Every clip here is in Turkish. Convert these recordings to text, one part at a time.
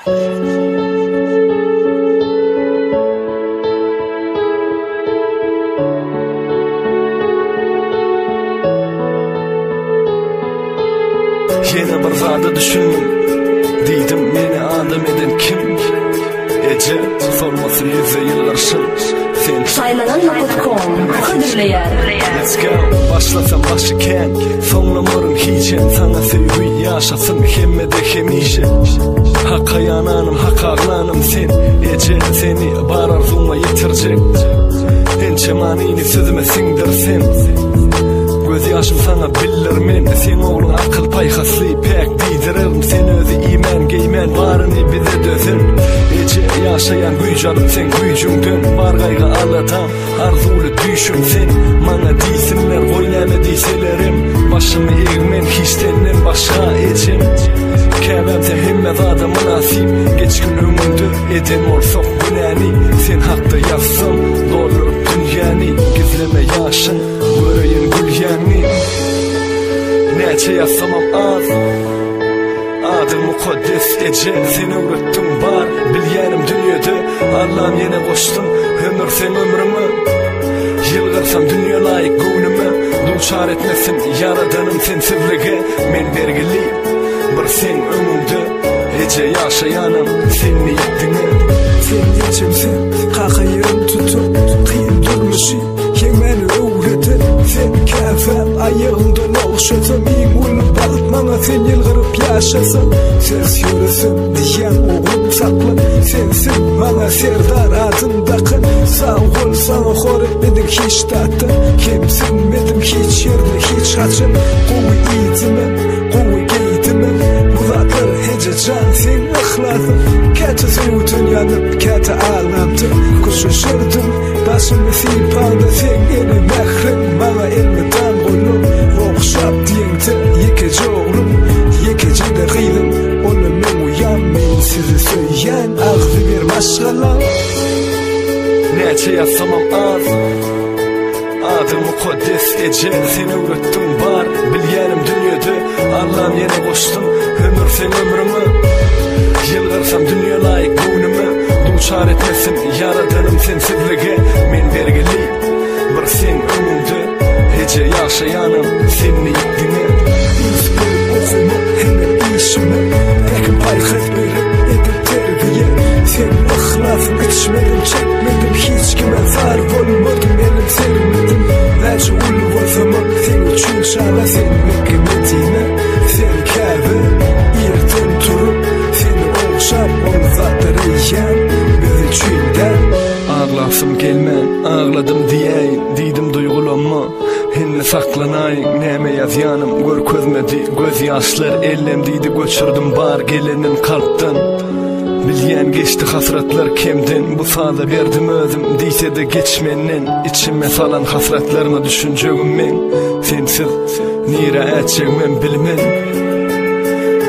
Yine bir zada düşündüm, deydim meni adam eden kim? Ece sormasın yüze yıllarşın sen Saylanan.com Kadirleyer Let's go, başlasam başıken sonlamarım hicen sana sevgi yaşasın hemmede hemişe Hakka yananım, hakka ağlanım sen Ece seni bar arzuma yitirecek Ençe manini sözüme sindirsen Göz yaşım sana bilirmen sen oğlun akıl payhaslı pek diydirerim sen özü iman geymen varını bize dözün Ece yaşayan güycanım sen güycüngdün var gayga alatam arzulu düşüm sen mana deysinler koyname deyselerim başımı eğmen hiçtenden başka Ecem Kebemse hemmez adamı nasip geç gün ömündü eden olsak günani sen hakta yazsın dolur dünyani gizleme yaşın göreyim gülyanni Neçe yazsamam az adım mukaddes Ece seni ürettim var bilyenim dünyada Allah'ım yine koştum ömür sen ömrümü Yılgarsam dünya layık gönlümü Duşar etmesin yaradanım sensizlige men vergili bir sen ömümde Ece yaşayanım seni yettiğine Sen geçimsin kaka yerim tutup kıyım durmuşu Yengmeni öğretir sen kefem ayağımdan okşasam İyim olup balıp bana sen yılgırıp yaşasam Ses yürüsüm diyen oğlum sakla Sensin bana serdar adımdakın Sağ ol sana hor etmedim hiç tatlı Kimsinmedim hiç yerde hiç açın Kovu iyitimi kovu giyitimi Bulatlar hece can sen ıhladın Kete soğutun yanıp kete ağlamdı Kuşuşurdum başımı sipanda sen eli mehrim Bana elmi tam kolum Okşap diyengde yekece oğlum Yekece de gıydım Onu men uyan men sizi söyleyen Ağzı bir başkalar Neçe yazsamam az adım mukaddes Ece seni ürettim var bilyenim dünyada Allah'ım yine koştum ömür sen ömrümü Yılgarsam dünya layık gönlümü Duşar etmesin yaradanım sensizlige men vergili bir sen ömümde Ece yaşayanım seni yettiğine Yüz boy okuma hemen işime Ekim paykat verip edip terbiye Sen ıhlasın içmedim çekmedim Hiç kime zar olmadım elim sermedim Vece ulu o zaman sen üçün şala sen mekkemetine Sen kâbe yerden turup seni okşap onu yiyen Bizi çüyden Ağlasım gelmen ağladım diyeyim Diydim duygulanma Hinne saklanayım neme yazyanım Gör közmedi göz yaşlar ellemdiydi göçürdüm bar gelenin kalpten Bilyen geçti hasratlar kemden Bu sada verdim özüm deyse de geçmenin İçime salan hasratlarına düşüncegim men Sensiz nire etçegmen bilmen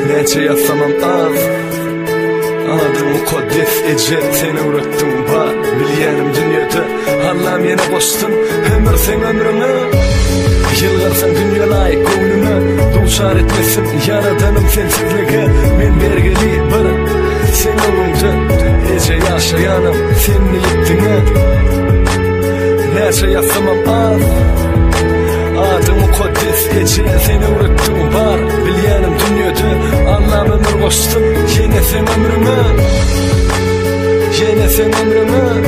Neçe yazsamam az adım mukaddes Ece seni ürettim var bilyenim dünyada Allah'ım yine koştum ömür sen ömrümü Yılgarsan dünya layık gönlümü Duşar etmesin yaradanım sensizlige men vergili bir sen ömrümde Ece yaşayanım seni yettiğine Neçe yazsamam az adım mukaddes Ece seni ürettim var bilyenim dünyada Allah'ım ömür koştum yine sen ömrümü Yine sen ömrümü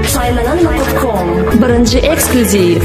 Saylanan.com Birinci ekskluziv